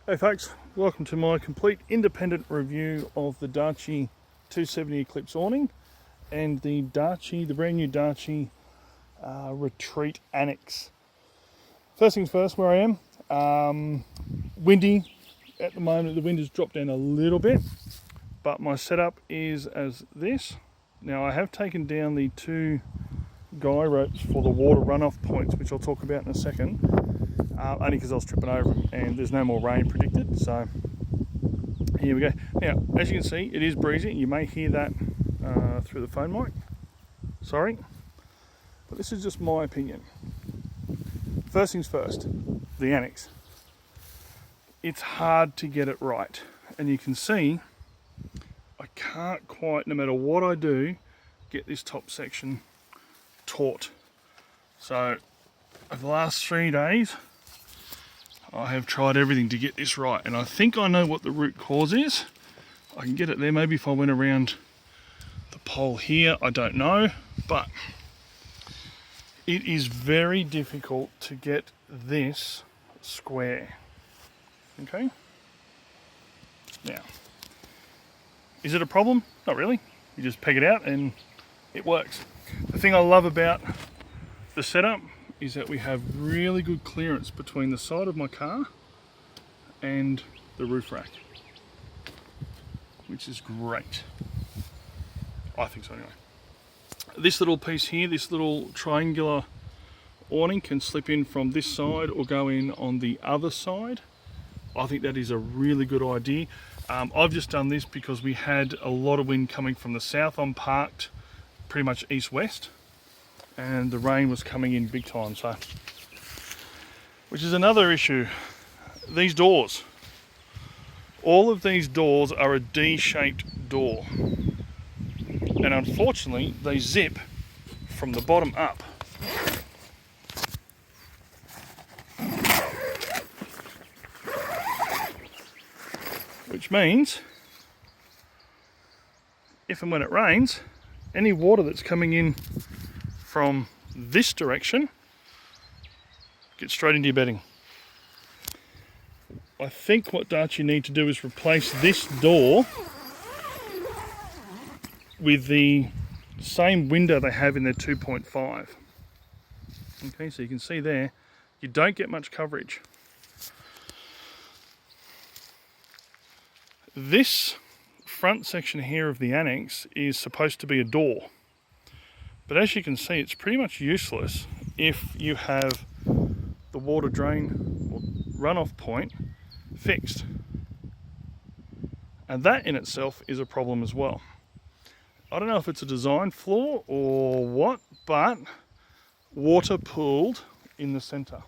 Hey folks, welcome to my complete independent review of the Darche 270 Eclipse awning and the Darche, the brand new Darche Retreat Annex. First things first, where I am, windy at the moment. The wind has dropped down a little bit, but my setup is as this. Now I have taken down the two guy ropes for the water runoff points, which I'll talk about in a second. Only because I was tripping over them and there's no more rain predicted, so here we go. Now, as you can see, it is breezy. You may hear that through the phone mic. Sorry, but this is just my opinion. First things first, the Annex. It's hard to get it right, and you can see I can't quite, no matter what I do, get this top section taut. So over the last 3 days, I have tried everything to get this right, and I think I know what the root cause is. I can get it there. Maybe if I went around the pole here, I don't know, but it is very difficult to get this square. Okay? Now, is it a problem? Not really. You just peg it out and it works. The thing I love about the setup is that we have really good clearance between the side of my car and the roof rack, which is great. I think so anyway. This little piece here, this little triangular awning can slip in from this side or go in on the other side. I think that is a really good idea. I've just done this because we had a lot of wind coming from the south. I'm parked pretty much east-west, and the rain was coming in big time, so, which is another issue. These doors, all of these doors are a D-shaped door, and unfortunately they zip from the bottom up. Which means if and when it rains, any water that's coming in from this direction gets straight into your bedding. I think what Darche need to do is replace this door with the same window they have in their 2.5. Okay, so you can see there, you don't get much coverage. This front section here of the Annex is supposed to be a door, but as you can see, it's pretty much useless if you have the water drain or runoff point fixed, and that in itself is a problem as well. I don't know if it's a design flaw or what, but water pooled in the center,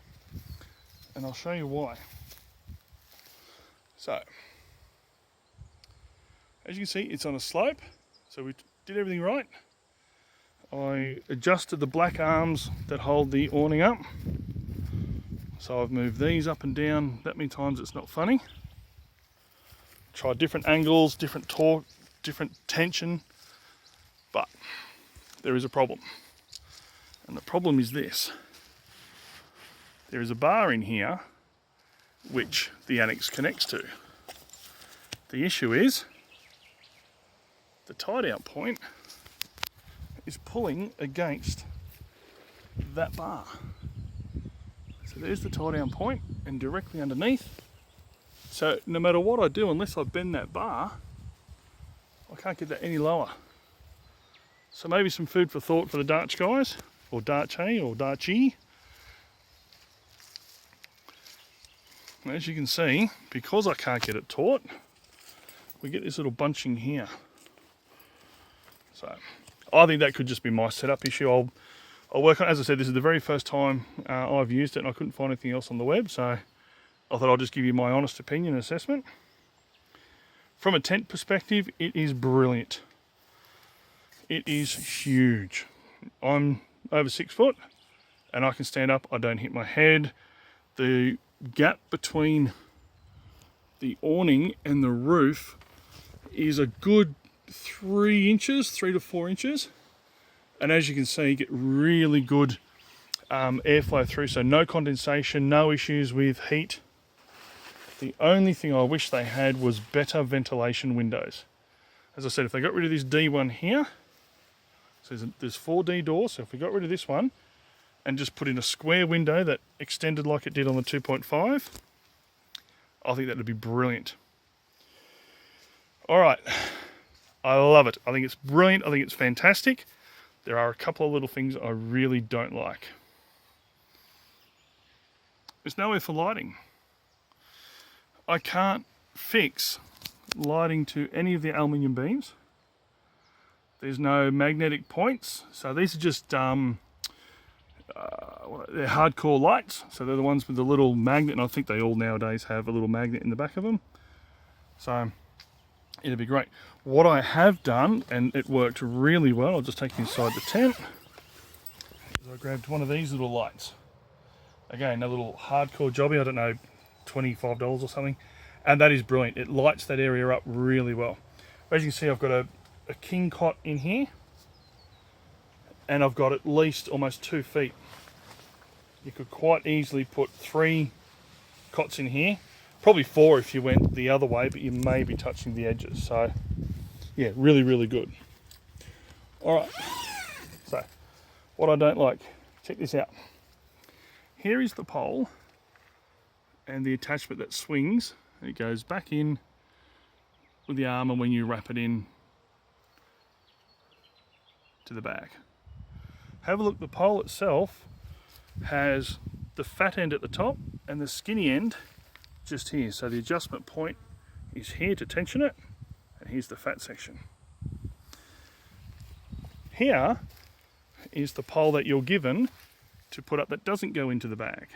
and I'll show you why. So as you can see, it's on a slope, so we did everything right. I adjusted the black arms that hold the awning up, so I've moved these up and down that many times it's not funny. Tried different angles, different torque, different tension, but there is a problem. And the problem is this. There is a bar in here which the Annex connects to. The issue is the tie-down point is pulling against that bar. So there's the tie-down point, and directly underneath. So no matter what I do, unless I bend that bar, I can't get that any lower. So maybe some food for thought for the Darche guys, or Darche, or Darche. As you can see, because I can't get it taut, we get this little bunching here. So I think that could just be my setup issue. I'll work on it. As I said, this is the very first time I've used it, and I couldn't find anything else on the web, so I thought I'll just give you my honest opinion and assessment. From a tent perspective, it is brilliant. It is huge. I'm over 6 foot and I can stand up. I don't hit my head. The gap between the awning and the roof is a good 3 to 4 inches, and as you can see, you get really good airflow through, so no condensation, no issues with heat. The only thing I wish they had was better ventilation windows. As I said, if they got rid of this D1 here, so there's 4D doors, so if we got rid of this one and just put in a square window that extended like it did on the 2.5, I think that would be brilliant. All right, I love it. I think it's brilliant. I think it's fantastic. There are a couple of little things I really don't like. There's nowhere for lighting. I can't fix lighting to any of the aluminium beams. There's no magnetic points. So these are just they're hardcore lights. So they're the ones with the little magnet, and I think they all nowadays have a little magnet in the back of them. So it'd be great. What I have done, and it worked really well, I'll just take you inside the tent. I grabbed one of these little lights. Again, a little hardcore jobby, I don't know, $25 or something. And that is brilliant. It lights that area up really well. As you can see, I've got a king cot in here. And I've got at least almost 2 feet. You could quite easily put 3 cots in here. Probably 4 if you went the other way, but you may be touching the edges. So, yeah, really, really good. All right. So, what I don't like, check this out. Here is the pole and the attachment that swings. It goes back in with the arm, and when you wrap it in to the back. Have a look, the pole itself has the fat end at the top and the skinny end just here. So the adjustment point is here to tension it, and here's the fat section. Here is the pole that you're given to put up that doesn't go into the bag.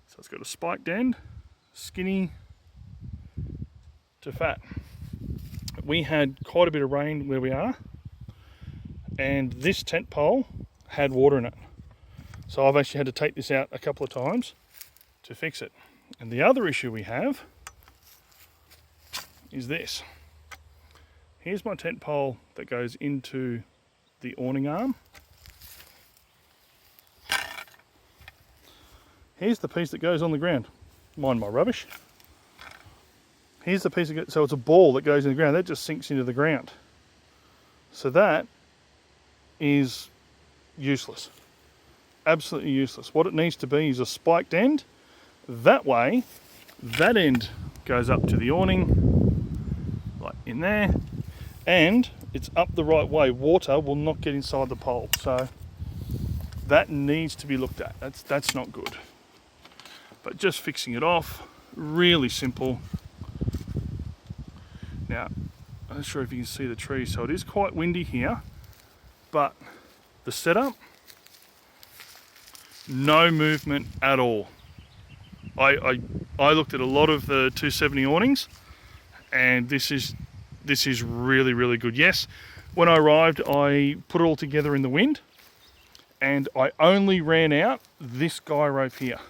So it's got a spiked end, skinny to fat. We had quite a bit of rain where we are, and this tent pole had water in it. So I've actually had to take this out a couple of times to fix it. And the other issue we have is this. Here's my tent pole that goes into the awning arm. Here's the piece that goes on the ground. Mind my rubbish. Here's the piece that goes, so it's a ball that goes in the ground. That just sinks into the ground. So that is useless. Absolutely useless. What it needs to be is a spiked end. That way, that end goes up to the awning, like in there, and it's up the right way. Water will not get inside the pole. So that needs to be looked at. That's not good. But just fixing it off, really simple. Now, I'm not sure if you can see the trees, so it is quite windy here, but the setup, no movement at all. I looked at a lot of the 270 awnings, and this is really, really good. Yes, when I arrived, I put it all together in the wind, and I only ran out this guy rope here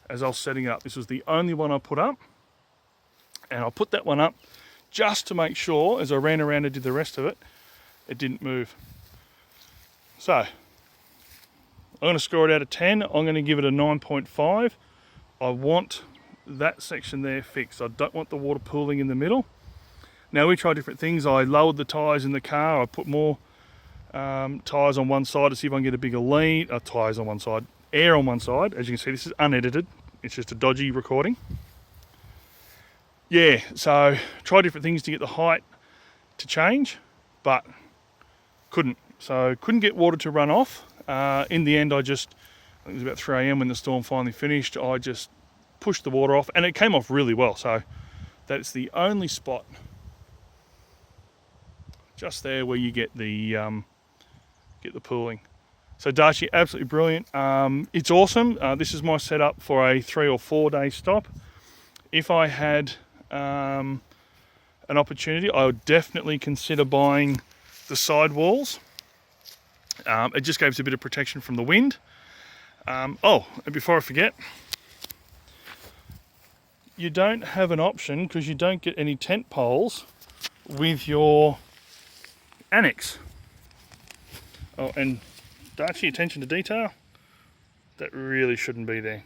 as I was setting it up. This was the only one I put up, and I put that one up just to make sure, as I ran around and did the rest of it, it didn't move. So, I'm going to score it out of 10. I'm going to give it a 9.5. I want that section there fixed. I don't want the water pooling in the middle. Now, we tried different things. I lowered the tyres in the car. I put more tyres on one side to see if I can get a bigger lead. Tyres on one side, air on one side. As you can see, this is unedited. It's just a dodgy recording. Yeah, so tried different things to get the height to change, but couldn't. So couldn't get water to run off. In the end, I think it was about 3 AM when the storm finally finished, I just pushed the water off, and it came off really well. So that's the only spot just there where you get the pooling. So Darche, absolutely brilliant. It's awesome. This is my setup for a 3 or 4 day stop. If I had an opportunity, I would definitely consider buying the side walls. It just gives a bit of protection from the wind. And before I forget, you don't have an option because you don't get any tent poles with your Annex. Oh, and Darche, attention to detail, that really shouldn't be there.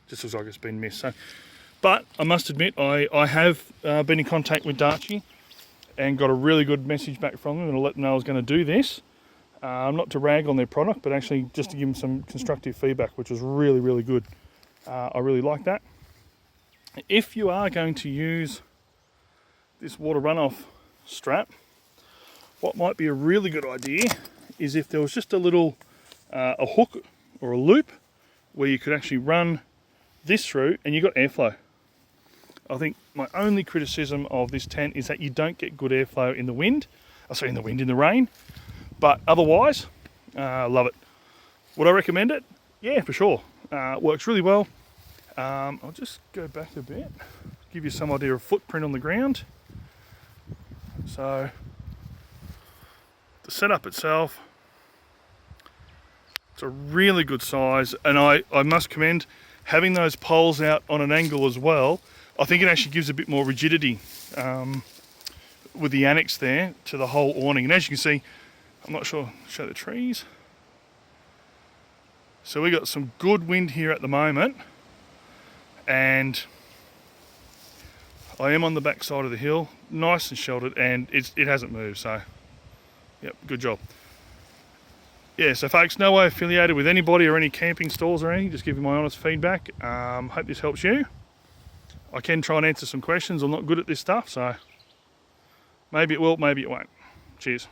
Just looks like it's been missed. So But I must admit, I have been in contact with Darche and got a really good message back from them, and I'll let them know I was going to do this. Not to rag on their product, but actually just to give them some constructive feedback, which was really, really good. I really like that. If you are going to use this water runoff strap, what might be a really good idea is if there was just a little a hook or a loop where you could actually run this through and you got airflow. I think my only criticism of this tent is that you don't get good airflow in the wind. In the rain. But otherwise, love it. Would I recommend it? Yeah, for sure. Works really well. I'll just go back a bit, give you some idea of footprint on the ground. So the setup itself, it's a really good size, and I must commend having those poles out on an angle as well. I think it actually gives a bit more rigidity with the Annex there to the whole awning. And as you can see, I'm not sure, show the trees. So we got some good wind here at the moment, and I am on the back side of the hill, nice and sheltered, and it hasn't moved, so yep, good job. Yeah, so folks, no way affiliated with anybody or any camping stalls or anything, just giving my honest feedback. Hope this helps you. I can try and answer some questions. I'm not good at this stuff, so maybe it will, maybe it won't. Cheers.